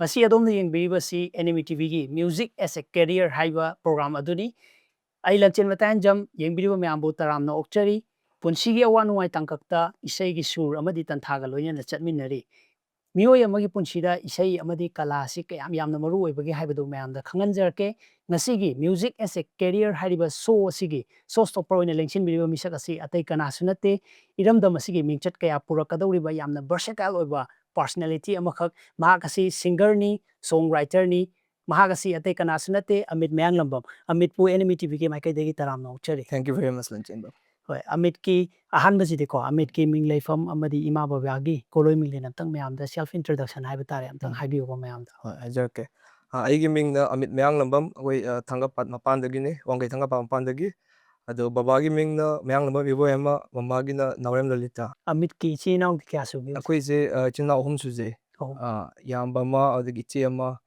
Masi adom na yengbiriba si NME TV gi Music as a Career haiba program aduni. Ai Lanchenba Tayenjam yengbiriba mayambu taramna okchari. Punsigi awa nuai tangkakta isai gi sur amadi tanthaga loyna chatminari. Mioy amagi punsida isai amadi kala si kayam yamna maru oibagi haibadu mayamda khanganjarke. Ngasigi Music as a Career haiba show asigi showstopper oina lenchinbiriba misak asi atai kana sunate iramdam asigi mingchat kaya purakadawriba yamna versatile oiba personality amakak mahakasi singer ni songwriter ni mahakasi ate kana sunate Ameet Mayanglambam Ameet pu NME TV ke maikai degi taramna okchari. Thank you very much, Lanchenba. Hoy Ameet ki ahan basidi ko Ameet ki mingleifam amadi ima babagi koloi mingle namtang mayamda self introduction haiba tare amtang haibiyo ba mayamda. Hoy hajarke. Aigi ming na Ameet Mayanglambam koi thangapat mapandagi ni wangai thangapat mapandagi. Ado babagi ming na Mayanglambam ibo ema mamagi na Naurem Lalita. Ameet ki chinaw kya subi. Akoi se chinaw hum suje. Yamba ma adagi che ama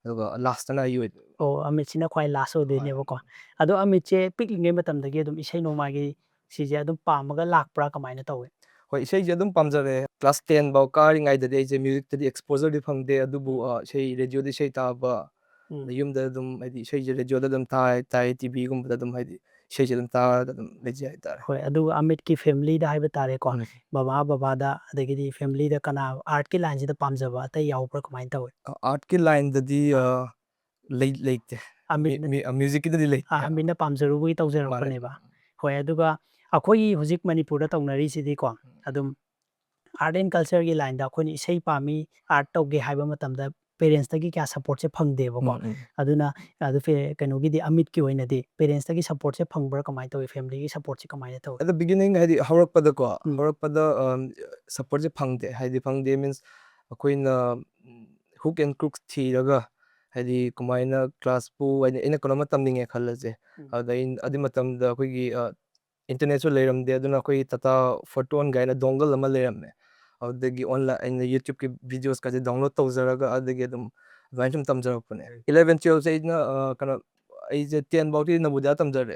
aduga last na yu. Oh Ameet sina kwai last ode ne ba ko. Ado Ameet che piklinge matamdagi adum isai nomagi sije adum pamaga lakpra kamaina tawe. Hoy isai je adum pamjare class 10 baw kari ngai dade je music tadi exposure di phangde adubu sei radio di sei ta ba yum da adum adi sei je radio da adum tai TV gum da adum haidi sei je adum ta adum leje ai tar. Hoy adu Ameet ki family da haiba tare ko baba da adagi di family da kana art ki line da pamjaba ta yaw pra kamaina tawe. Art ki line dadi late music ki dadi late. Ameet na pamjaru bui tawjarak ne ba. Hoy aduga akhoi hujik Manipur da tawnari sidi ko adum art and culture ki line da khoni isai pami art tawge haiba matamda parents tagi kya support se phangde ba ko aduna adu fe kanu gi di Ameet ki oina di parents tagi support se phangbra kamai tawe family gi support se kamai tawe. At the beginning haidi harak pada ko harak pada support se phangde haidi phangde means akhoi na hook and crooks thi raga haidi kumai na class pu ina kono matam ninge khalaje ada in adi matam da akhoi gi internet so leram de aduna akhoi tata photon gaina dongle ama leram ne adagi online YouTube ki videos ka download tawjaraga adagi adum vainchum tamjarapane 11 12 se na kana ai je 10 bauti nabodia tamjare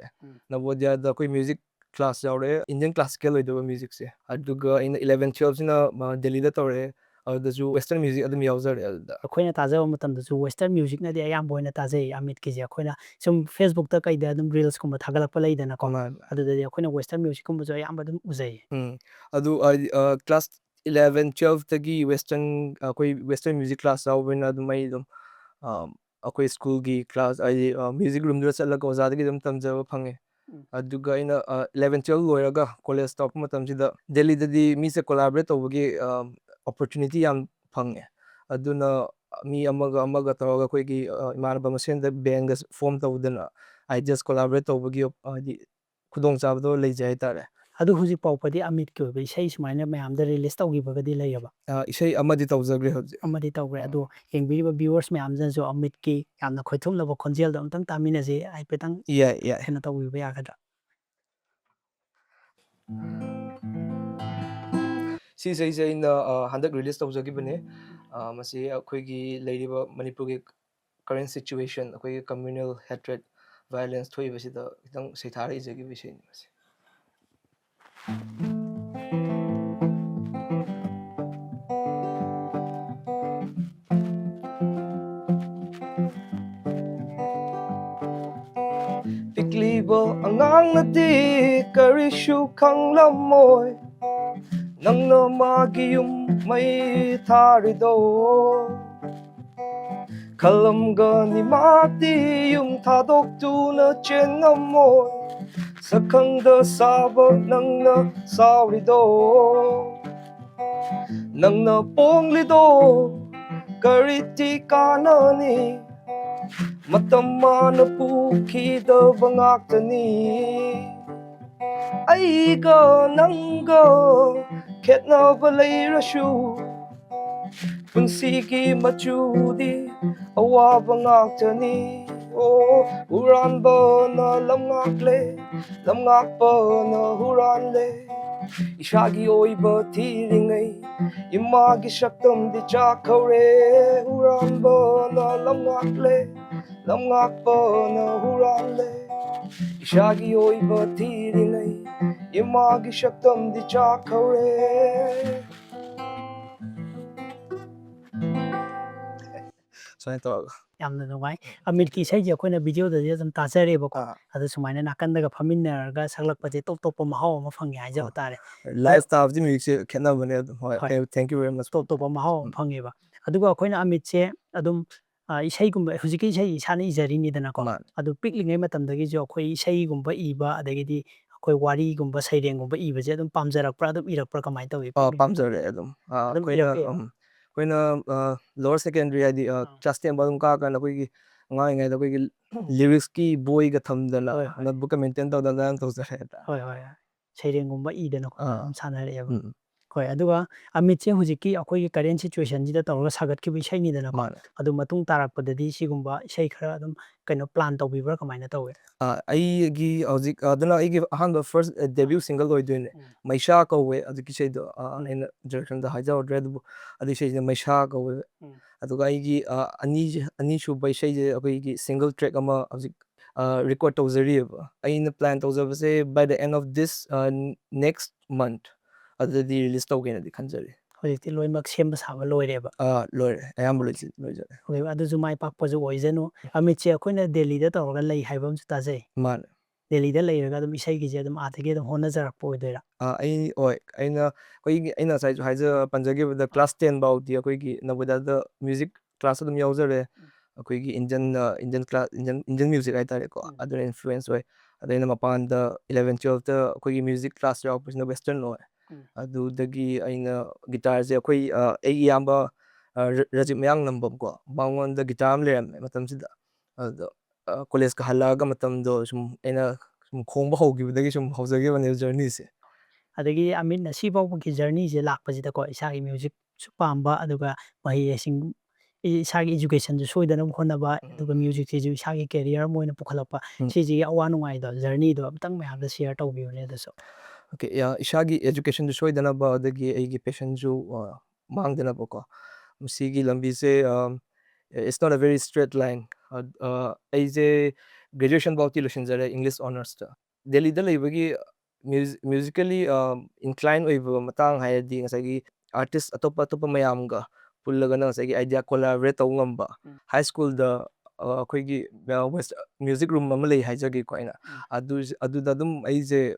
nabodia da koi music class jaure Indian classical oido music se aduga in 11 12 na Delhi da tore da ju western music adum yauzare da akhoi na tajaba matam da ju western music na di ayam boina tajai Ameet ki je akhoi na sum Facebook ta kai da adum reels kuma thagalak pa leida na ko adu da akhoi na western music kuma jo ayam adum uzai adu class 11 12 tagi western koi western music class jaubena adum mai dum akhoi school gi class ai music room dra chala ko zadagi dum tamjaba phange aduga ina 11 12 loiraga college stop matam sida Delhi dadi mi se collaborate tawgi opportunity yam phange aduna mi amaga tawaga koi gi imanaba masen da band ga form tawdana I just collaborate tawgi di khudong chabdo leijai tare adu hujik pawpadi Ameet ki obi isai sumaina mayam da release tawgi bagadi layaba isai amadi tawjagre hoje amadi tawgre adu yengbiriba viewers mayam jan jo Ameet ki yamna khoithum laba khonjel da amtang tamina je ai petang hena tawgi ba yagadra si sei in handak release tawjagi bane masi akhoi gi leiriba Manipur gi current situation akhoi gi communal hatred violence thoi basida kitang seithari jagi bisai ni masi Pikliba angang na di karishu khanglamoy nang na magiyum may tharido kalamga ni mati yung thadok tu na chenamoy sakang da sabo nang na saurido nang na ponglido kariti kanani matama na pukida bangaktani aiga nangga ketna balairashu punsigi machudi awabangaktani uranba na lamngakle lamngakpa na huranle ishagi oiba thiringai imagi shaktam di chakhaure uranba na lamngakle lamngakpa na huranle ishagi oiba thiringai imagi shaktam di chakhaure Sumain tawag. Yamna nungay. Amitki isayji akoina videodadi adum tajarebako. Ah, Adu sumaina nakandega faminnerga saglakpase top top mahau ama fangi haijaba tare. live staff di music khenna bane adum. Hoi. Thank you very much. Top top mahau fangeba. Aduga akoina Amitse adum isaigumba hujiki isai isana ijarinidana ko. Man. Adu piklingai matamdagi jo akoi isaigumba iba adagidi akoi warigumba sairengumba ibase adum pamjarakpra adum irakpra kamai tawi. Pamjare adum. Adum Koina lower secondary adi class 10 badum ka kana koi ngai ngai da koi lyrics ki boy ga thamdana notebook ka maintain tawdana tawjare ta. Hoi hoi. Sairengumba idana ko Ah. sanareba. Hoi aduga Amitse hujiki akoi current situation jida tawraga sagatkiba isainidana ko. Man. Adu matung tarakpadadi sigumba isai khara adum kaino plan tawbibra kamaina tawi. Aigi hojik aduna aigi ahamba first debut single oidune Maisha kawe aduki sei do aina direction da haja odre adu adi sei Maisha kawe aduga aigi ani shubai sei je aigi single track ama hojik record tawjari ba aina plan tawjabase by the end of this next month adudi release tawgena di khanjari. Hojikti loimak semba saba loireba. Loire ayamba loijare. Hoi adu jumai pakpazu oizenu Amitse akoina Delhi da tawraga lai haibam su tajai. Man. Delhi da lairaga adum isai gije adum athage adum hona jarakpa oidera. Aina sai haja panjagi with the class 10 about the akoigi nabada the music class adum yauzare akoigi Indian music ai tare ko other influence way adaina mapan the 11 12 the akoigi music class yaw pusna western no adu dagi aina guitar je akoi ai yamba Ameet Mayanglambam ko bangon the guitar am lem matam sida adu college ka halaga matam do sum aina sum khongba hogibadagi sum hawjagi bane journey se. Adagi Amin na sibawki journey je lakpasida ko isagi music su pamba aduga mahi sing isagi education ju soidana honaba aduga music je ju isagi career moina pukhalapa siji awa nungai do journey do amtang mayam da share tawbiyone daso. Okay, isagi education ju soidana ba adagi aigi passion ju mangdana ba ko musigi lambi se it's not a very straight line. Aise graduation bauti loshinjare English honors ta Delhi da leibagi musically inclined oiba matang hayadi ngasagi artist atopa mayamga pullaga na ngasagi idea collaborate taw ngamba high school da akoigi west music room ama lei haijagi ko aina adu da dum aise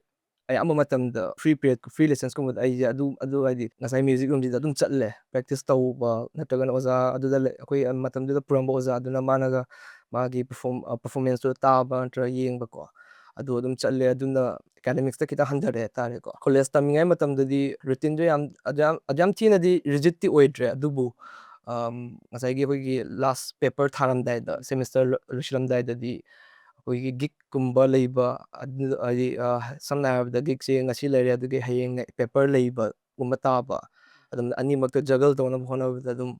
ayamba matam da free lessons ko aise adu aidi ngasai music room da dum chatle practice taw ba nataga oza adu da akoi matam da puramba oza aduna managa magi performance to ta ba tra yeng ba ko adu dum chatle aduna academics ta kita handare tare ko college tamingai matam da di routine jo yam thina di rigid ti oidre adubu ngasai gi koi last paper tharam dai da semester rushiram dai da di koi gig kumba leiba adi samna da gig se ngasi lere adu ge hayeng paper leiba umata ba adum ani makta juggle to na bhona da dum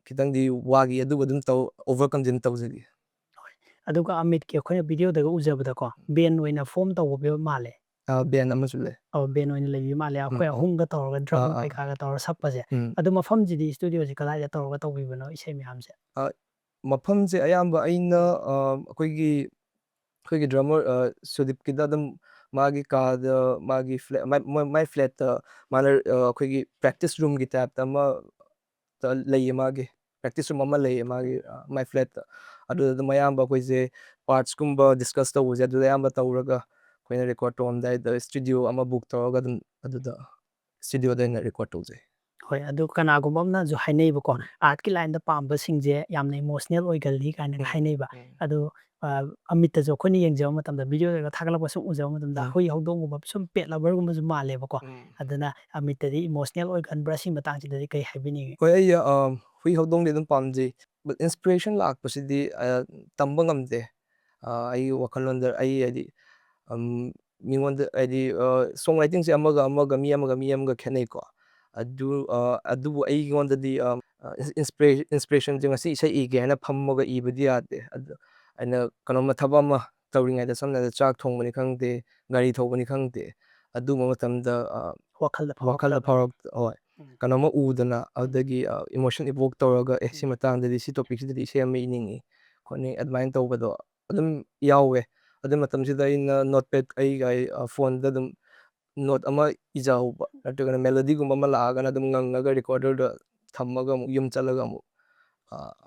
kitang di wagi adu dum taw overcome din tawjagi. Aduga Amit ki akoina video daga ujabada ko band oina form tawbe male. Band amasule Ben oina lebi male akoi ahumga tawraga drum kaika ga tawra sapase. Adu mafam jidi studio je kalai tawraga tawbibano isai miyamse. Mafam je ayamba aina akoigi drummer Sudip kida dum magi ka da magi flat my flat mana akoigi practice room gi tab tama lei magi practice room ama lei magi my flat adu da mayamba koi je parts kumba discuss taw je adu ayamba tawraga koina record on dai the studio ama book tawraga dum adu da studio da na record taw je. Hoi adu kanagumba amna ju haineiba ko art ki line da pamba singje yamna emotional oigalli kaina haineiba adu Amit jo khoni yengjaw matam da video ga thagalakpa sum ujaw matam da hoi hawdongumba sum pet lover gumba ju maleba ko aduna Amit di emotional oigan brushing matang chi da kai haibini. Koi ay hui hawdong de dum pamje but inspiration lak pasidi tamba ngamde ay wakalon der ay adi mingon der adi songwriting se amaga mi amaga khenei ko adu ay ngon di inspiration jeng si sai ige na phammoga ibadi ade ana kanoma thaba ma tawringai da samna da chak thongmani khangde gari thobani khangde adu matam da wakal da power oi kanoma udana adagi emotion evoke tawraga si matang da si topic si se am meaning koni admine tawbado adum yawe adum matam sida in notepad ay phone da dum note ama ijauba natugana melody gumba ma laaga na dum ngangaga recorder da thammaga yum chalaga mu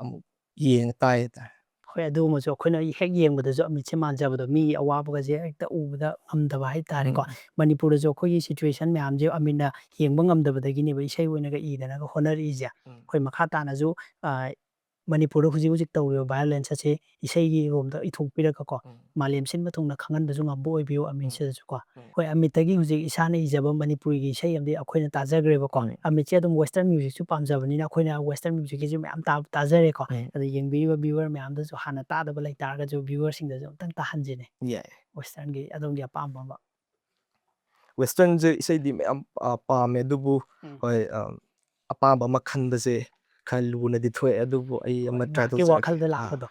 ꯑꯃꯨꯛ ꯌꯦꯡꯉ ꯇꯥꯏ ꯍꯥꯏꯇꯥꯔꯦ ꯍꯣꯏ ꯑꯗꯨꯒꯨꯝꯕꯁꯨ ꯑꯩꯈꯣꯏꯅ ꯍꯦꯛ ꯌꯦꯡꯕꯗꯁꯨ ꯑꯃꯤꯠꯁꯦ ꯃꯥꯟꯖꯕꯗꯣ ꯃꯤꯒꯤ ꯑꯋꯥꯕꯒꯁꯦ ꯍꯦꯛꯇ ꯎꯕꯗ ꯉꯝꯗꯕ ꯍꯥꯏꯇꯥꯔꯦꯀꯣ ꯃꯅꯤꯄꯨꯔꯗꯁꯨ ꯑꯩꯈꯣꯏꯒꯤ ꯁꯤꯆꯨꯋꯦꯁꯟ ꯃꯌꯥꯝꯁꯦ ꯑꯃꯤꯠꯅ ꯌꯦꯡꯕ ꯉꯝꯗꯕꯗꯒꯤꯅꯦꯕ ꯏꯁꯩ ꯑꯣꯏꯅꯒ ꯏꯗꯅꯒ ꯍꯣꯠꯅꯔꯛꯏꯁꯦ ꯑꯩꯈꯣꯏ ꯃꯈꯥ ꯇꯥꯅꯁꯨ ꯃꯅꯤꯄꯨꯔꯗ ꯍꯧꯖꯤꯛ ꯍꯧꯖꯤꯛ ꯇꯧꯔꯤꯕ ꯚꯥꯏꯑꯣꯂꯦꯟꯁ ꯑꯁꯤ ꯏꯁꯩꯒꯤꯔꯣꯝꯗ ꯏꯊꯣꯛꯄꯤꯔꯒꯀꯣ ꯃꯥꯂꯦꯝ ꯁꯤꯟꯕ ꯊꯨꯡꯅ ꯈꯪꯍꯟꯕꯁꯨ ꯉꯝꯕ ꯑꯣꯏꯕꯤꯌꯨ ꯑꯃꯤꯠꯁꯤꯗꯁꯨꯀꯣ ꯍꯣꯏ ꯑꯃꯤꯠꯇꯒꯤ ꯍꯧꯖꯤꯛ ꯏꯁꯥꯅ ꯏꯖꯕ ꯃꯅꯤꯄꯨꯔꯤꯒꯤ ꯏꯁꯩ ꯑꯃꯗꯤ ꯑꯩꯈꯣꯏꯅ ꯇꯥꯖꯈ꯭ꯔꯦꯕꯀꯣ ꯑꯃꯤꯠꯁꯦ ꯑꯗꯨꯝ ꯋꯦꯁꯇꯔꯟ ꯃ꯭ꯌꯨꯖꯤꯛꯁꯨ ꯄꯥꯝꯖꯕꯅꯤꯅ ꯑꯩꯈꯣꯏꯅ ꯋꯦꯁꯇꯔꯟ ꯃ꯭ꯌꯨꯖꯤꯛꯀꯤꯁꯨ ꯃꯌꯥꯝ ꯇꯥꯖꯔꯦꯀꯣ ꯑꯗ ꯌꯦꯡꯕꯤꯔꯤꯕ ꯚ꯭ꯌꯨꯋꯔ ꯃꯌꯥꯝꯗꯁꯨ ꯍꯥꯟꯅ ꯇꯥꯗꯕ ꯂꯩꯇꯥꯔꯒꯁꯨ ꯚ꯭ꯌꯨꯋꯔꯁꯤꯡꯗꯁꯨ ꯑꯝꯇꯪ ꯇꯥꯍꯟꯁꯤꯅꯦ ꯌꯥꯏ ꯋꯦꯁꯇꯔꯟꯒꯤ ꯑꯗꯣꯝꯒꯤ ꯑꯄꯥꯝꯕ ꯑꯃ ꯋꯦꯁꯇꯔꯟꯁꯦ ꯏꯁꯩꯗꯤ ꯃꯌꯥꯝ ꯄꯥꯝꯃꯦ ꯑꯗꯨꯕꯨ ꯍꯣꯏ ꯑꯄꯥꯝꯕ ꯑꯃ ꯈꯟꯕꯁꯦ ꯈꯔ ꯂꯨꯅꯗꯤ ꯊꯣꯛꯑꯦ ꯑꯗꯨꯕꯨ ꯑꯩ ꯍꯣꯏ ꯑꯃ ꯇ꯭ꯔꯥꯏ ꯉꯥꯏꯍꯥꯛꯀꯤ ꯇꯧꯖꯔꯛꯀꯦ ꯋꯥꯈꯜꯗ ꯂꯥꯛꯄꯗꯣ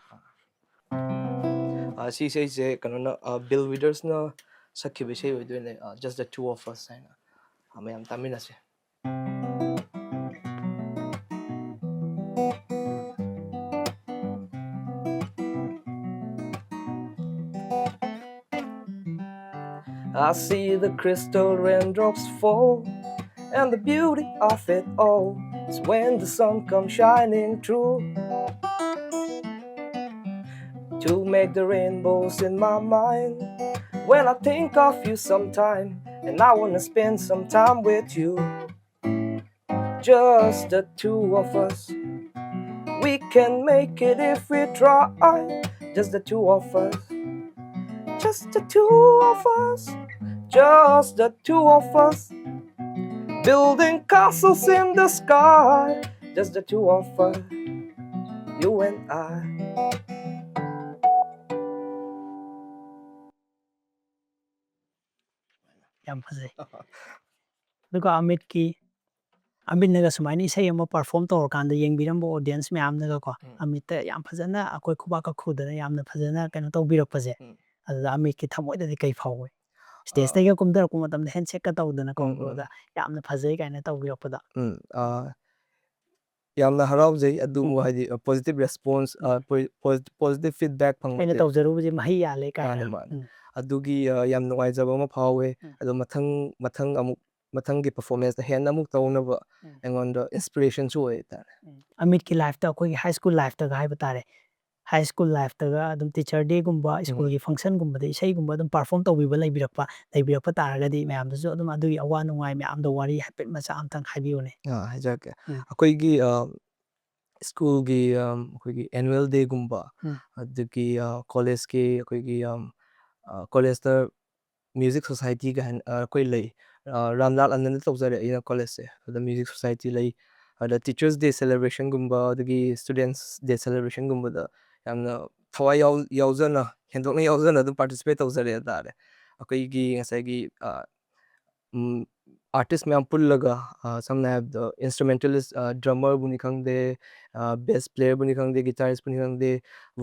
ꯁꯤ ꯏꯁꯩꯁꯦ ꯀꯩꯅꯣꯅ ꯕꯤꯜ ꯋꯤꯗꯔꯁꯅ ꯁꯛꯈꯤꯕ ꯏꯁꯩ ꯑꯣꯏꯗꯣꯏꯅꯦ ꯖꯁ ꯗ ꯇꯨ ꯑꯣꯐ ꯑꯁ ꯍꯥꯏꯅ ꯃꯌꯥꯝ ꯇꯥꯃꯤꯟꯅꯁꯦ I see the crystal raindrops fall, and the beauty of it all is when the sun comes shining through to make the rainbows in my mind. When I think of you sometime, and I wanna spend some time with you, just the two of us. We can make it if we try, just the two of us. Just the two of us, just the two of us, building castles in the sky, just the two of us, you and I. ꯌꯥꯝ ꯐꯖꯩ ꯑꯗꯨꯒ ꯑꯃꯤꯠꯅꯒ ꯁꯨꯃꯥꯏꯅ ꯏꯁꯩ ꯑꯃ perform ꯇꯧꯔꯀꯥꯟꯗ ꯌꯦꯡꯕꯤꯔꯝꯕ audience ꯃꯌꯥꯝꯅꯒꯀꯣ ꯑꯃꯤꯠꯇ ꯌꯥꯝ ꯐꯖꯅ ꯑꯩꯈꯣꯏ ꯈꯨꯕꯥꯛꯀ ꯈꯨꯗꯅ ꯌꯥꯝꯅ ꯐꯖꯅ ꯀꯩꯅꯣ ꯇꯧꯕꯤꯔꯛꯄꯁꯦ ꯑꯗꯨꯗ ꯑꯃꯤꯠꯀꯤ ꯊꯃꯣꯏꯗꯗꯤ ꯀꯩ ꯐꯥꯎꯏ ꯁ꯭ꯇꯦꯖꯇꯩꯒ ꯀꯨꯝꯊꯔꯛꯄ ꯃꯇꯝꯗ ꯍꯦꯟꯁꯦꯛꯀ ꯇꯧꯗꯅꯀꯣ ꯕ꯭ꯔꯣꯗ ꯌꯥꯝꯅ ꯐꯖꯩ ꯀꯥꯏꯅ ꯇꯧꯕꯤꯔꯛꯄꯗ ꯌꯥꯝꯅ ꯍꯔꯥꯎꯖꯩ ꯑꯗꯨꯕꯨ ꯍꯥꯏꯗꯤ ꯄꯣꯖꯤꯇꯤভ ꯔꯦꯁꯄꯣꯟꯁ ꯄꯣꯖꯤꯇꯤভ ꯐꯤꯗꯕꯦꯛ ꯑꯩꯅ ꯐꯪꯕꯁꯦ ꯇꯧꯖꯔꯨꯕꯁꯦ ꯃꯍꯩ ꯌꯥꯜꯂꯦ ꯃꯥꯅꯦ ꯀꯥꯏꯅ ꯃꯥꯅꯦ ꯑꯗꯨꯒꯤ ꯌꯥꯝ ꯅꯨꯡꯉꯥꯏꯖꯕ ꯑꯃ ꯐꯥꯎꯋꯦ ꯑꯗꯣ ꯃꯊꯪꯒꯤ ꯄꯔꯐꯣꯔꯃꯦꯟꯁꯇ ꯍꯦꯟꯅ ꯑꯃꯨꯛ ꯇꯧꯅꯕ ꯑꯩꯉꯣꯟꯗ ꯏꯟꯁꯄꯤꯔꯦꯁꯟꯁꯨ ꯑꯣꯏ ꯍꯥꯏꯇꯥꯔꯦ ꯑꯃꯤꯠꯀꯤ ꯂꯥꯏꯐꯇ ꯑꯩꯈꯣꯏꯒꯤ ꯍꯥꯏ ꯁ꯭ꯀꯨꯜ ꯂꯥꯏꯐꯇꯒ ꯍꯥꯏꯕ ꯇꯥꯔꯦ ꯍꯥꯏ ꯁ꯭ꯀꯨꯜ ꯂꯥꯏꯐꯇꯒ ꯑꯗꯨꯝ ꯇꯤꯆꯔ ꯗꯦꯒꯨꯝꯕ ꯁ꯭ꯀꯨꯜꯒꯤ ꯐꯪꯁꯟꯒꯨꯝꯕꯗ ꯏꯁꯩꯒꯨꯝꯕ ꯑꯗꯨꯝ ꯄꯔꯐꯣꯝ ꯇꯧꯕꯤꯕ ꯂꯩꯕꯤꯔꯛꯄ ꯇꯥꯔꯒꯗꯤ ꯃꯌꯥꯝꯗꯁꯨ ꯑꯗꯨꯝ ꯑꯗꯨꯒꯤ ꯑꯋꯥ ꯅꯨꯡꯉꯥꯏ ꯃꯌꯥꯝꯗ ꯋꯥꯔꯤ ꯍꯥꯏꯐꯦꯠ ꯃꯆꯥ ꯑꯝꯇꯪ ꯍꯥꯏꯕꯤꯌꯨꯅꯦ ꯍꯥꯏꯖꯔꯛꯀꯦ ꯑꯩꯈꯣꯏꯒꯤ ꯁ꯭ꯀꯨꯜꯒꯤ ꯑꯩꯈꯣꯏꯒꯤ ꯑꯦꯅꯨꯋꯦꯜ ꯗꯦꯒꯨꯝꯕ ꯑꯗꯒꯤ ꯀꯣꯂꯦꯖꯀꯤ ꯑꯩꯈꯣꯏꯒꯤ ꯀꯣꯂꯦꯖꯇ ꯃ꯭ꯌꯨꯖꯤꯛ ꯁꯣꯁꯥꯏꯇꯤꯒ ꯍꯥꯏꯅ ꯑꯩꯈꯣꯏ ꯂꯩ ꯔꯥꯝꯂꯥꯜ ꯑꯅꯟꯗ ꯇꯧꯖꯔꯦ ꯑꯩꯅ ꯀꯣꯂꯦꯖꯁꯦ ꯑꯗꯨꯗ ꯃ꯭ꯌꯨꯖꯤꯛ ꯁꯣꯁꯥꯏꯇꯤ ꯂꯩ ꯑꯗ ꯇꯤꯆꯔꯁ ꯗꯦ ꯁꯦꯂꯦꯕ꯭ꯔꯦꯁꯟꯒꯨꯝꯕ ꯑꯗꯒꯤ ꯁ꯭ꯇꯨꯗꯦꯟꯁ ꯗꯦ ꯁꯦꯂꯦꯕ꯭ꯔꯦꯁꯟꯒꯨꯝꯕꯗ ꯌꯥꯝꯅ ꯊꯋꯥꯏ ꯌꯥꯎꯖꯅ ꯍꯦꯟꯗꯣꯛꯅ ꯌꯥꯎꯖꯅ ꯑꯗꯨꯝ ꯄꯥꯔꯇꯤꯁꯤꯄꯦꯠ ꯇꯧꯖꯔꯦ ꯍꯥꯏꯇꯥꯔꯦ ꯑꯩꯈꯣꯏꯒꯤ ꯉꯁꯥꯏꯒꯤ ꯑꯥꯔꯇꯤꯁ ꯃꯌꯥꯝ ꯄꯨꯜꯂꯒ ꯁꯝꯅ ꯍꯥꯏꯔꯕꯗ ꯏꯟꯁꯇ꯭ꯔꯨꯃꯦꯟꯇꯦꯂꯤꯁ ꯗ꯭ꯔꯃꯔꯕꯨꯅꯤ ꯈꯪꯗꯦ ꯕꯦꯁ ꯄ꯭ꯂꯦꯌꯔꯕꯨꯅꯤ ꯈꯪꯗꯦ ꯒꯤꯇꯥꯔꯤꯁꯄꯨꯅꯤ ꯈꯪꯗꯦ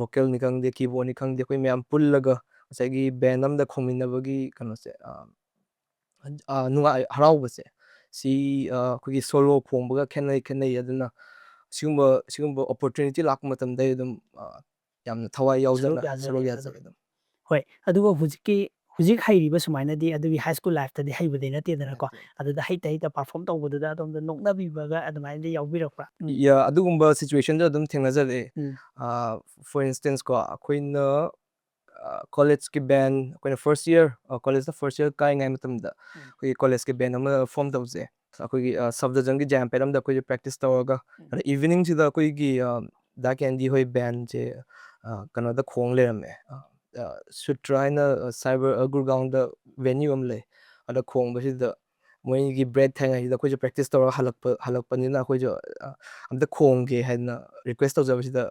ꯚꯣꯀꯦꯜꯅꯤ ꯈꯪꯗꯦ ꯀꯤꯕꯣꯔꯗꯅꯤ ꯈꯪꯗꯦ ꯑꯩꯈꯣꯏ ꯃꯌꯥꯝ ꯄꯨꯜꯂꯒ ꯉꯁꯥꯏꯒꯤ ꯕꯦꯟ ꯑꯃꯗ ꯈꯣꯡꯃꯤꯟꯅꯕꯒꯤ ꯀꯩꯅꯣꯁꯦ ꯅꯨꯡꯉꯥꯏ ꯍꯔꯥꯎꯕꯁꯦ ꯁꯤ ꯑꯩꯈꯣꯏꯒꯤ ꯁꯣꯂꯣ ꯈꯣꯡꯕꯒ ꯈꯦꯠꯅꯩ ꯑꯗꯨꯅ ꯁꯤꯒꯨꯝꯕ ꯑꯣꯄꯣꯔꯆꯨꯅꯤꯇꯤ ꯂꯥꯛꯄ ꯃꯇꯝꯗ ꯑꯗꯨꯝ ꯌꯥꯝꯅ ꯊꯋꯥꯏ ꯌꯥꯎꯖꯅ ꯁꯔꯨꯛ ꯌꯥꯖꯩ ꯑꯗꯨꯝ ꯍꯣꯏ ꯑꯗꯨꯒ ꯍꯧꯖꯤꯛ ꯍꯩꯔꯤꯕ ꯁꯨꯃꯥꯏꯅꯗꯤ ꯑꯗꯨꯒꯤ ꯍꯥꯏ ꯁ꯭ꯀꯨꯜ ꯂꯥꯏꯐꯇꯗꯤ ꯍꯩꯕꯗꯤ ꯅꯠꯇꯦꯗꯅꯀꯣ ꯑꯗꯨꯗ ꯍꯩꯇ ꯄꯔꯐꯣꯝ ꯇꯧꯕꯗꯨꯗ ꯑꯗꯣꯝꯗ ꯅꯣꯛꯅꯕꯤꯕꯒ ꯑꯗꯨꯃꯥꯏꯅꯗꯤ ꯌꯥꯎꯕꯤꯔꯛꯄ꯭ꯔꯥ ꯑꯗꯨꯒꯨꯝꯕ ꯁꯤꯆꯨꯋꯦꯁꯟꯁꯨ ꯑꯗꯨꯝ ꯊꯦꯡꯅꯖꯔꯛꯑꯦ ꯐꯣꯔ ꯏꯟꯁꯇꯦꯟꯁ ꯀꯣ ꯑꯩꯈꯣꯏꯅ ꯀꯣꯂꯦꯖꯀꯤ ꯕꯦꯟ ꯑꯩꯈꯣꯏꯅ ꯀꯣꯂꯦꯖꯇ ꯐꯥꯔꯁ ꯏꯌꯔ ꯀꯥꯏꯉꯩ ꯃꯇꯝꯗ ꯑꯩꯈꯣꯏꯒꯤ ꯀꯣꯂꯦꯖꯀꯤ ꯕꯦꯟ ꯑꯃ ꯐꯣꯔꯝ ꯇꯧꯖꯩ ꯑꯩꯈꯣꯏꯒꯤ ꯁꯕꯗꯤꯖꯟꯒꯤ ꯖꯦꯝ ꯄꯦꯠ ꯑꯃꯗ ꯑꯩꯈꯣꯏꯁꯦ ꯄ꯭ꯔꯦꯛꯇꯤꯁ ꯇꯧꯔꯒ ꯑꯗ ꯏꯚꯤꯅꯤꯡꯁꯤꯗ ꯑꯩꯈꯣꯏꯒꯤ ꯗꯥ ꯀꯦꯟꯗꯤ ꯍꯣꯏ ꯕꯦꯟꯁꯦ ꯀꯩꯅꯣꯗ ꯈꯣꯡ ꯂꯩꯔꯝꯃꯦ ꯁꯨꯇ꯭ꯔꯥ ꯍꯥꯏꯅ ꯁꯥꯏꯕꯔ ꯒꯨꯔꯒꯥꯎꯟꯗ ꯚꯦꯅ꯭ꯌꯨ ꯑꯃ ꯂꯩ ꯑꯗ ꯈꯣꯡꯕꯁꯤꯗ ꯃꯣꯏꯒꯤ ꯕ꯭ꯔꯦꯛ ꯊꯥꯏꯉꯩꯁꯤꯗ ꯑꯩꯈꯣꯏꯁꯨ ꯄ꯭ꯔꯦꯛꯇꯤꯁ ꯇꯧꯔꯒ ꯍꯜꯂꯛꯄꯅꯤꯅ ꯑꯩꯈꯣꯏꯁꯨ ꯑꯝꯇ ꯈꯣꯡꯒꯦ ꯍꯥꯏꯗꯅ ꯔꯤꯀ꯭ꯋꯦꯁ ꯇꯧꯖꯕꯁꯤꯗ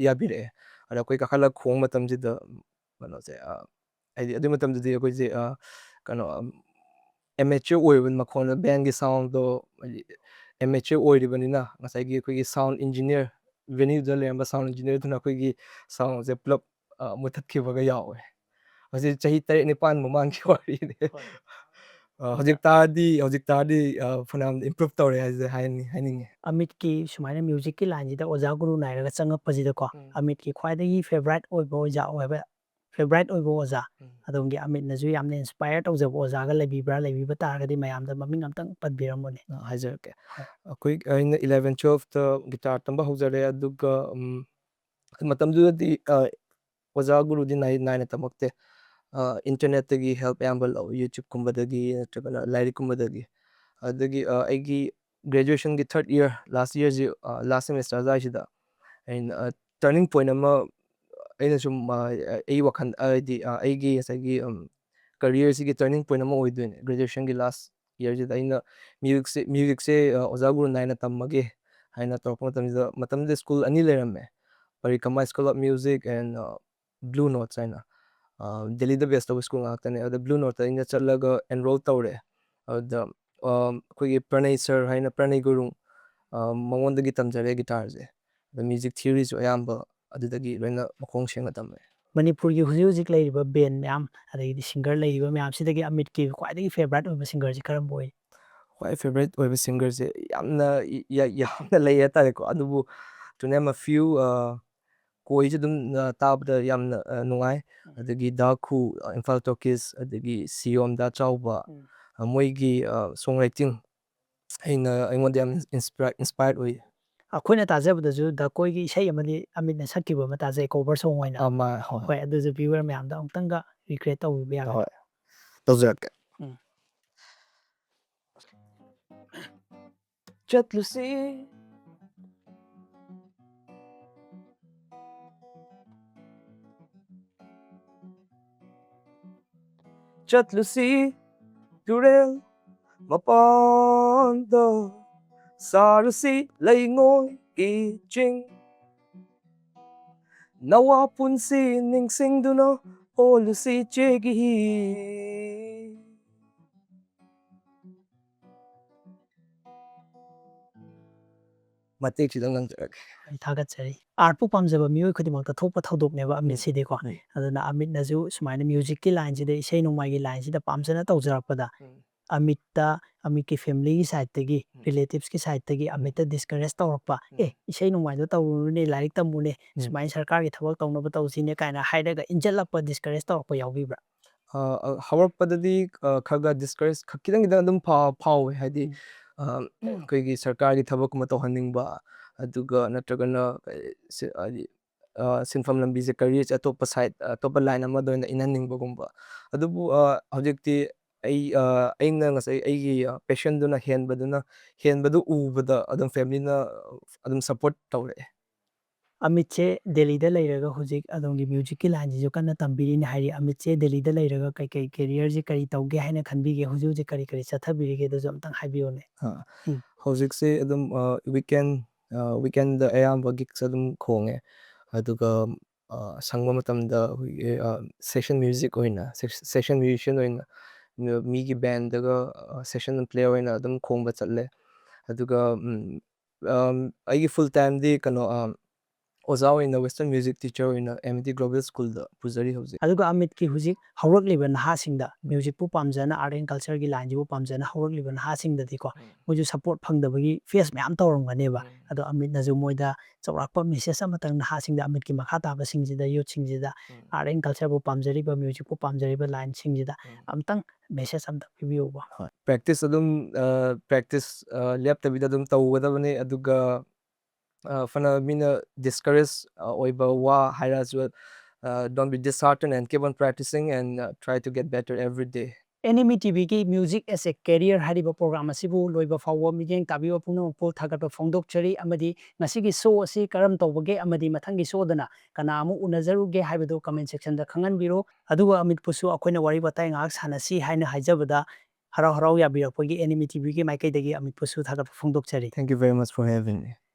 ꯌꯥꯕꯤꯔꯛꯑꯦ ꯑꯗ ꯑꯩꯈꯣꯏ ꯀꯥꯈꯠꯂꯒ ꯈꯣꯡꯕ ꯃꯇꯝꯁꯤꯗ ꯀꯩꯅꯣꯁꯦ ꯍꯥꯏꯗꯤ ꯑꯗꯨꯒꯤ ꯃꯇꯝꯗꯗꯤ ꯑꯩꯈꯣꯏꯁꯦ ꯀꯩꯅꯣ ꯑꯦꯃꯦꯆꯔ ꯑꯣꯏꯕ ꯃꯈꯣꯟꯗ ꯕꯦꯟꯒꯤ ꯁꯥꯎꯟꯗꯣ ꯍꯥꯏꯗꯤ ꯑꯦꯃꯦꯆꯔ ꯑꯣꯏꯔꯤꯕꯅꯤꯅ ꯉꯁꯥꯏꯒꯤ ꯑꯩꯈꯣꯏꯒꯤ ꯁꯥꯎꯟ ꯏꯟꯖꯤꯅꯤꯌꯔ ꯚꯦꯅ꯭ꯌꯨꯗ ꯂꯩꯔꯝꯕ ꯁꯥꯎꯟ ꯏꯟꯖꯤꯅꯤꯌꯔꯗꯨꯅ ꯑꯩꯈꯣꯏꯒꯤ ꯁꯥꯎꯟꯁꯦ ꯄꯨꯂꯞ ꯃꯨꯊꯠꯈꯤꯕꯒ ꯌꯥꯎꯋꯦ ꯍꯧꯖꯤꯛ ꯆꯍꯤ 8-9 ꯃꯃꯥꯡꯒꯤ ꯋꯥꯔꯤꯅꯤ ꯍꯧꯖꯤꯛ ꯇꯥꯔꯗꯤ ꯐꯅꯌꯥꯝ ꯏꯝꯄ꯭ꯔꯨꯞ ꯇꯧꯔꯦ ꯍꯥꯏꯅꯤꯡꯉꯦ ꯑꯃꯤꯠꯀꯤ ꯁꯨꯃꯥꯏꯅ ꯃ꯭ꯌꯨꯖꯤꯛꯀꯤ ꯂꯥꯏꯟꯁꯤꯗ ꯑꯣꯖꯥ ꯒꯨꯔꯨ ꯅꯥꯏꯔꯒ ꯆꯪꯉꯛꯄꯁꯤꯗꯀꯣ ꯑꯃꯤꯠꯀꯤ ꯈ꯭ꯋꯥꯏꯗꯒꯤ ꯐꯦꯚꯣꯔꯥꯏꯠ ꯑꯣꯏꯕ ꯐꯦꯚꯣꯔꯥꯏꯠ ꯑꯣꯏꯕ ꯑꯣꯖꯥ ꯑꯗꯣꯝꯒꯤ ꯑꯃꯤꯠꯅꯁꯨ ꯌꯥꯝꯅ ꯏꯟꯁꯄꯥꯌꯔ ꯇꯧꯖꯕ ꯑꯣꯖꯥꯒ ꯂꯩꯕꯤꯕ ꯇꯥꯔꯒꯗꯤ ꯃꯌꯥꯝꯗ ꯃꯃꯤꯡ ꯑꯝꯇꯪ ꯄꯟꯕꯤꯔꯝꯃꯨꯅꯦ ꯍꯥꯏꯖꯔꯛꯀꯦ ꯍꯣꯏ ꯑꯩꯈꯣꯏ ꯑꯩꯅ 11 12ꯇ ꯒꯤꯇꯥꯔ ꯇꯝꯕ ꯍꯧꯖꯔꯦ ꯑꯗꯨꯒ ꯃꯇꯝꯗꯨꯗꯗꯤ ꯑꯣꯖꯥ ꯒꯨꯔꯨꯗꯤ ꯅꯥꯏꯅ ꯇꯝꯃꯛꯇꯦ ꯏꯟꯇꯔꯅꯦꯠꯇꯒꯤ ꯍꯦꯜꯞ ꯑꯌꯥꯝꯕ ꯂꯧꯏ ꯌꯨꯇ꯭ꯌꯨꯕꯀꯨꯝꯕꯗꯒꯤ ꯅꯠꯇ꯭ꯔꯒꯅ ꯂꯥꯏꯔꯤꯛꯀꯨꯝꯕꯗꯒꯤ ꯑꯗꯒꯤ ꯑꯩꯒꯤ ꯒ꯭ꯔꯦꯖꯨꯑꯦꯁꯟꯒꯤ ꯊꯥꯔꯠ ꯏꯌꯔ ꯂꯥꯁ ꯏꯌꯔꯁꯤ ꯂꯥꯁ ꯁꯦꯃꯤꯁꯇꯔ ꯑꯗꯨꯋꯥꯏꯁꯤꯗ ꯑꯩꯅ ꯇꯔꯅꯤꯡ ꯄꯣꯏꯟ ꯑꯃ ꯑꯩꯅ ꯁꯨꯝ ꯑꯩ ꯋꯥꯈꯜ ꯍꯥꯏꯗꯤ ꯑꯩꯒꯤ ꯉꯁꯥꯏꯒꯤ ꯀꯔꯤꯌꯔꯁꯤꯒꯤ ꯇꯔꯅꯤꯡ ꯄꯣꯏꯟ ꯑꯃ ꯑꯣꯏꯗꯣꯏꯅꯦ ꯒ꯭ꯔꯦꯖꯨꯑꯦꯁꯟꯒꯤ ꯂꯥꯁ ꯏꯌꯔꯁꯤꯗ ꯑꯩꯅ ꯃ꯭ꯌꯨꯖꯤꯛꯁꯦ ꯑꯣꯖꯥ ꯒꯨꯔꯨ ꯅꯥꯏꯅ ꯇꯝꯃꯒꯦ ꯍꯥꯏꯅ ꯇꯧꯔꯛꯄ ꯃꯇꯝꯗꯨꯗ ꯁ꯭ꯀꯨꯜ ꯑꯅꯤ ꯂꯩꯔꯝꯃꯦ ꯄꯔꯤꯀꯃꯥ school of music and blue notes ꯍꯥꯏꯅ ꯗꯦꯜꯂꯤꯗ ꯕꯦꯁ ꯇꯧꯕ ꯁ꯭ꯀꯨꯜ ꯉꯥꯛꯇꯅꯦ ꯑꯗꯨꯗ ꯕ꯭ꯂꯨ ꯅꯣꯠꯇ ꯑꯩꯅ ꯆꯠꯂꯒ ꯑꯦꯟꯔꯣꯜ ꯇꯧꯔꯦ ꯑꯗꯨꯗ ꯑꯩꯈꯣꯏꯒꯤ ꯄ꯭ꯔꯅꯩ ꯁꯔ ꯍꯥꯏꯅ ꯄ꯭ꯔꯅꯩ ꯒꯨꯔꯨꯡ ꯃꯉꯣꯟꯗꯒꯤ ꯇꯝꯖꯔꯦ ꯒꯤꯇꯥꯔꯁꯦ ꯑꯗ ꯃ꯭ꯌꯨꯖꯤꯛ ꯊꯤꯑꯣꯔꯤꯁꯨ ꯑꯌꯥꯝꯕ ꯑꯗꯨꯗꯒꯤ ꯂꯣꯏꯅ ꯃꯈꯣꯡ ꯁꯦꯡꯅ ꯇꯝꯃꯦ ꯃꯅꯤꯄꯨꯔꯒꯤ ꯍꯧꯖꯤꯛ ꯍꯧꯖꯤꯛ ꯂꯩꯔꯤꯕ ꯕꯦꯟ ꯃꯌꯥꯝ ꯑꯗꯒꯤꯗꯤ ꯁꯤꯡꯒꯔ ꯂꯩꯔꯤꯕ ꯃꯌꯥꯝꯁꯤꯗꯒꯤ ꯑꯃꯤꯠꯀꯤ ꯈ꯭ꯋꯥꯏꯗꯒꯤ ꯐꯦꯚꯣꯔꯥꯏꯠ ꯑꯣꯏꯕ ꯁꯤꯡꯒꯔꯁꯤ ꯀꯔꯝꯕ ꯑꯣꯏ ꯈ꯭ꯋꯥꯏ ꯐꯦꯚꯣꯔꯥꯏꯠ ꯑꯣꯏꯕ ꯁꯤꯡꯒꯔꯁꯦ ꯌꯥꯝꯅ ꯂꯩ ꯍꯥꯏꯇꯥꯔꯦꯀꯣ ꯑꯗꯨꯕꯨ ꯇꯨ ꯅꯦꯝ ꯑ ꯐ꯭ꯌꯨ ꯀꯣꯏꯁꯨ ꯑꯗꯨꯝ ꯇꯥꯕꯗ ꯌꯥꯝꯅ ꯅꯨꯡꯉꯥꯏ ꯑꯗꯒꯤ ꯗꯥꯈꯨ ꯏꯝꯐꯥꯜ ꯇꯣꯀꯤꯁ ꯑꯗꯒꯤ ꯁꯤꯌꯣꯝꯗ ꯆꯥꯎꯕ ꯃꯣꯏꯒꯤ ꯁꯣꯡ ꯔꯥꯏꯇꯤꯡ ꯑꯩꯉꯣꯟꯗ ꯌꯥꯝ ꯏꯟꯁꯄꯥꯌꯔꯠ ꯑꯣꯏ ꯑꯩꯈꯣꯏꯅ ꯇꯥꯖꯕꯗꯁꯨ ꯗꯀꯣꯏꯒꯤ ꯏꯁꯩ ꯑꯃꯗꯤ ꯑꯃꯤꯠꯅ ꯁꯛꯈꯤꯕ ꯑꯃ ꯇꯥꯖꯩ ꯀꯣꯚꯔ ꯁꯣꯡ ꯑꯣꯏꯅ ꯍꯣꯏ ꯑꯗꯨꯁꯨ ꯚ꯭ꯌꯨꯋꯔ ꯃꯌꯥꯝꯗ ꯑꯃꯨꯛꯇꯪꯒ ꯔꯤꯀ꯭ꯔꯦꯠ ꯇꯧꯕꯤꯕ ꯌꯥꯒꯗ꯭ꯔꯥ ꯍꯣꯏ ꯇꯧꯖꯔꯛꯀꯦ ꯆꯠꯂꯨꯁꯤ ꯆꯠꯂꯨꯁꯤ ꯇꯨꯔꯦꯜ ꯃꯄꯥꯟꯗ ꯁꯥꯔꯨꯁꯤ ꯂꯩꯉꯣꯏꯒꯤ ꯆꯤꯡ ꯅꯋꯥ ꯄꯨꯟꯁꯤ ꯅꯤꯡꯁꯤꯡꯗꯨꯅ ꯍꯣꯜꯂꯨꯁꯤ ꯆꯦꯒꯤ ꯍꯤ ꯃꯇꯦꯛꯁꯤꯗꯪ ꯉꯪꯖꯔꯛꯀꯦ ꯑꯩ ꯊꯥꯒꯠꯆꯔꯤ ꯑꯥꯔꯠꯄꯨ ꯄꯥꯝꯖꯕ ꯃꯤꯑꯣꯏ ꯈꯨꯗꯤꯡꯃꯛꯇ ꯊꯣꯛꯄ ꯊꯧꯗꯣꯛꯅꯦꯕ ꯑꯃꯤꯠꯁꯤꯗꯤꯀꯣ ꯑꯗꯨꯅ ꯑꯃꯤꯠꯅꯁꯨ ꯁꯨꯃꯥꯏꯅ ꯃ꯭ꯌꯨꯖꯤꯛꯀꯤ ꯂꯥꯏꯟꯁꯤꯗ ꯏꯁꯩ ꯅꯣꯡꯃꯥꯏꯒꯤ ꯂꯥꯏꯟꯁꯤꯗ ꯄꯥꯝꯖꯅ ꯇꯧꯖꯔꯛꯄꯗ ꯑꯃꯤꯠꯀꯤ ꯐꯦꯃꯤꯂꯤꯒꯤ ꯁꯥꯏꯠꯇꯒꯤ ꯔꯤꯂꯦꯇꯤꯞꯁꯀꯤ ꯁꯥꯏꯠꯇꯒꯤ ꯑꯃꯤꯠꯇ ꯗꯤꯁꯀꯔꯦꯖ ꯇꯧꯔꯛꯄ ꯏꯁꯩ ꯅꯣꯡꯃꯥꯏꯗꯣ ꯇꯧꯔꯨꯅꯦ ꯂꯥꯏꯔꯤꯛ ꯇꯝꯃꯨꯅꯦ ꯁꯨꯃꯥꯏꯅ ꯁꯔꯀꯥꯔꯒꯤ ꯊꯕꯛ ꯇꯧꯅꯕ ꯇꯧꯁꯤꯅꯦ ꯀꯥꯏꯅ ꯍꯥꯏꯔꯒ ꯏꯟꯖꯜꯂꯛꯄ ꯗꯤꯁꯀꯔꯦꯖ ꯇꯧꯔꯛꯄ ꯌꯥꯎꯕꯤꯕ꯭ꯔꯥ ꯍꯧꯔꯛꯄꯗꯗꯤ ꯈꯔ ꯗꯤꯁꯀꯔꯦꯖ ꯈꯤꯇꯪ ꯑꯗꯨꯝ ꯐꯥꯎꯋꯦ ꯍꯥꯏꯗꯤ ꯑꯩꯈꯣꯏꯒꯤ ꯁꯔꯀꯥꯔꯒꯤ ꯊꯕꯛꯀꯨꯝꯕ ꯇꯧꯍꯟꯅꯤꯡꯕ ꯑꯗꯨꯒ ꯅꯠꯇ꯭ꯔꯒꯅ ꯍꯥꯏꯗꯤ ꯁꯤꯟꯐꯝ ꯂꯝꯕꯤꯁꯦ ꯀꯔꯤꯌꯔꯁꯦ ꯑꯇꯣꯞꯄ ꯁꯥꯏꯠ ꯑꯇꯣꯞꯄ ꯂꯥꯏꯟ ꯑꯃꯗ ꯑꯣꯏꯅ ꯏꯟꯍꯟꯅꯤꯡꯕꯒꯨꯝꯕ ꯑꯗꯨꯕꯨ ꯍꯧꯖꯤꯛꯇꯤ ꯑꯩꯅ ꯉꯁꯥꯏ ꯑꯩꯒꯤ ꯄꯦꯁꯟꯗꯨꯅ ꯍꯦꯟꯕꯗꯨ ꯎꯕꯗ ꯑꯗꯨꯝ ꯐꯦꯃꯤꯂꯤꯅ ꯑꯗꯨꯝ ꯁꯞꯄꯣꯔꯠ ꯇꯧꯔꯛꯑꯦ ꯑꯃꯤꯠꯁꯦ ꯗꯦꯜꯂꯤꯗ ꯂꯩꯔꯒ ꯍꯧꯖꯤꯛ ꯑꯗꯣꯝꯒꯤ ꯃ꯭ꯌꯨꯖꯤꯛꯀꯤ ꯂꯥꯏꯟꯁꯤꯁꯨ ꯀꯟꯅ ꯇꯝꯕꯤꯔꯤꯅꯤ ꯍꯥꯏꯔꯤ ꯑꯃꯤꯠꯁꯦ ꯗꯦꯜꯂꯤꯗ ꯂꯩꯔꯒ ꯀꯩꯀꯩ ꯀꯦꯔꯤꯌꯔꯁꯤ ꯀꯔꯤ ꯇꯧꯒꯦ ꯍꯥꯏꯅ ꯈꯟꯕꯤꯒꯦ ꯍꯧꯖꯤꯛ ꯍꯧꯖꯤꯛ ꯀꯔꯤ ꯆꯠꯊꯕꯤꯔꯤꯒꯦ ꯑꯗꯨꯁꯨ ꯑꯝꯇꯪ ꯍꯥꯏꯕꯤꯌꯨꯅꯦ ꯍꯧꯖꯤꯛꯁꯦ ꯑꯗꯨꯝ ꯋꯤꯀꯦꯟꯗ ꯑꯌꯥꯝꯕ ꯒꯤꯛꯁ ꯑꯗꯨꯝ ꯈꯣꯡꯉꯦ ꯑꯗꯨꯒ ꯁꯪꯕ ꯃꯇꯝꯗ ꯑꯩꯈꯣꯏꯒꯤ ꯁꯦꯁꯟ ꯃ꯭ꯌꯨꯖꯤꯛ ꯑꯣꯏꯅ ꯁꯦꯁꯟ ꯃ꯭ꯌꯨꯖꯤꯁꯤꯌꯟ ꯑꯣꯏꯅ ꯃꯤꯒꯤ ꯕꯦꯟꯗꯒ ꯁꯦꯁꯟ ꯄ꯭ꯂꯦꯌꯔ ꯑꯣꯏꯅ ꯑꯗꯨꯝ ꯈꯣꯡꯕ ꯆꯠꯂꯦ ꯑꯗꯨꯒ ꯑꯩꯒꯤ ꯐꯨꯜ ꯇꯥꯏꯝꯗꯤ ꯀꯩꯅꯣ ꯑꯣꯖꯥ ꯑꯣꯏꯅ ꯋꯦꯁꯇꯔꯟ ꯃ꯭ꯌꯨꯖꯤꯛ ꯇꯤꯆꯔ ꯑꯣꯏꯅ MT ꯒ꯭ꯂꯣꯕꯦꯜ ꯁ꯭ꯀꯨꯜꯗ ꯄꯨꯖꯔꯤ ꯍꯧꯖꯤꯛ ꯑꯗꯨꯒ ꯑꯃꯤꯠꯀꯤ ꯍꯧꯖꯤꯛ ꯍꯧꯔꯛꯂꯤꯕ ꯅꯍꯥꯁꯤꯡꯗ ꯃ꯭ꯌꯨꯖꯤꯛꯄꯨ ꯄꯥꯝꯖꯅ ꯑꯥꯔꯠ ꯑꯦꯟ ꯀꯜꯆꯔꯒꯤ ꯂꯥꯏꯟꯁꯤꯕꯨ ꯄꯥꯝꯖꯅ ꯍꯧꯔꯛꯂꯤꯕ ꯅꯍꯥꯁꯤꯡꯗꯗꯤꯀꯣ ꯃꯣꯏꯁꯨ ꯁꯞꯄꯣꯔꯠ ꯐꯪꯗꯕꯒꯤ ꯐꯦꯁ ꯃꯌꯥꯝ ꯇꯧꯔꯝꯒꯅꯦꯕ ꯑꯗꯣ ꯑꯃꯤꯠꯅꯁꯨ ꯃꯣꯏꯗ ꯆꯥꯎꯔꯥꯛꯄ ꯃꯦꯁꯦꯖ ꯑꯃꯇꯪ ꯅꯍꯥꯁꯤꯡꯗ ꯑꯃꯤꯠꯀꯤ ꯃꯈꯥ ꯇꯥꯕꯁꯤꯡꯁꯤꯗ ꯌꯨꯠꯁꯤꯡꯁꯤꯗ ꯑꯥꯔꯠ ꯑꯦꯟ ꯀꯜꯆꯔꯕꯨ ꯄꯥꯝꯖꯔꯤꯕ ꯃ꯭ꯌꯨꯖꯤꯛꯄꯨ ꯄꯥꯝꯖꯔꯤꯕ ꯂꯥꯏꯟꯁꯤꯡꯁꯤꯗ ꯑꯝꯇꯪ ꯃꯦꯁꯦꯖ ꯑꯝꯇꯪ ꯄꯤꯕꯤꯌꯨꯕ ꯄ꯭ꯔꯦꯛꯇꯤꯁ ꯂꯦꯞꯇꯕꯤꯗ ꯑꯗꯨꯝ ꯇꯧꯒꯗꯕꯅꯤ ꯑꯗꯨꯒ ꯐꯅ ꯃꯤꯅ ꯗꯤꯁꯀꯔꯦꯖ ꯑꯣꯏꯕ ꯋꯥ ꯍꯥꯏꯔꯛꯑꯁꯨ don't be disheartened and keep on practicing and try to get better every day. NME TVꯒꯤ ꯃ꯭ꯌꯨꯖꯤꯛ ꯑꯦꯁ ꯑꯦ ꯀꯦꯔꯤꯌꯔ ꯍꯥꯏꯔꯤꯕ ꯄ꯭ꯔꯣꯒ꯭ꯔꯥꯝ ꯑꯁꯤꯕꯨ ꯂꯣꯏꯕ ꯐꯥꯎꯕ ꯃꯤꯠꯌꯦꯡ ꯇꯥꯕꯤꯕ ꯄꯨꯝꯅꯃꯛꯄꯨ ꯊꯥꯒꯠꯄ ꯐꯣꯡꯗꯣꯛꯆꯔꯤ ꯑꯃꯗꯤ ꯉꯁꯤꯒꯤ ꯁꯣ ꯑꯁꯤ ꯀꯔꯝ ꯇꯧꯕꯒꯦ ꯑꯃꯗꯤ ꯃꯊꯪꯒꯤ ꯁꯣꯗꯅ ꯀꯅꯥ ꯑꯃꯨꯛ ꯎꯅꯖꯔꯨꯒꯦ ꯍꯥꯏꯕꯗꯨ ꯀꯃꯦꯟ ꯁꯦꯛꯁꯟꯗ ꯈꯪꯍꯟꯕꯤꯔꯣ ꯑꯗꯨꯒ ꯑꯃꯤꯠꯄꯨꯁꯨ ꯑꯩꯈꯣꯏꯅ ꯋꯥꯔꯤ ꯋꯥꯇꯥꯏ ꯉꯥꯏꯍꯥꯛ ꯁꯥꯟꯅꯁꯤ ꯍꯥꯏꯅ ꯍꯥꯏꯖꯕꯗ ꯍꯔꯥꯎ ꯍꯔꯥꯎ ꯌꯥꯕꯤꯔꯛꯄꯒꯤ NME TVꯒꯤ ꯃꯥꯏꯀꯩꯗꯒꯤ ꯑꯃꯤꯠꯄꯨꯁꯨ ꯊꯥꯒꯠꯄ ꯐꯣꯡꯗꯣꯛꯆꯔꯤ Thank you very much for having me.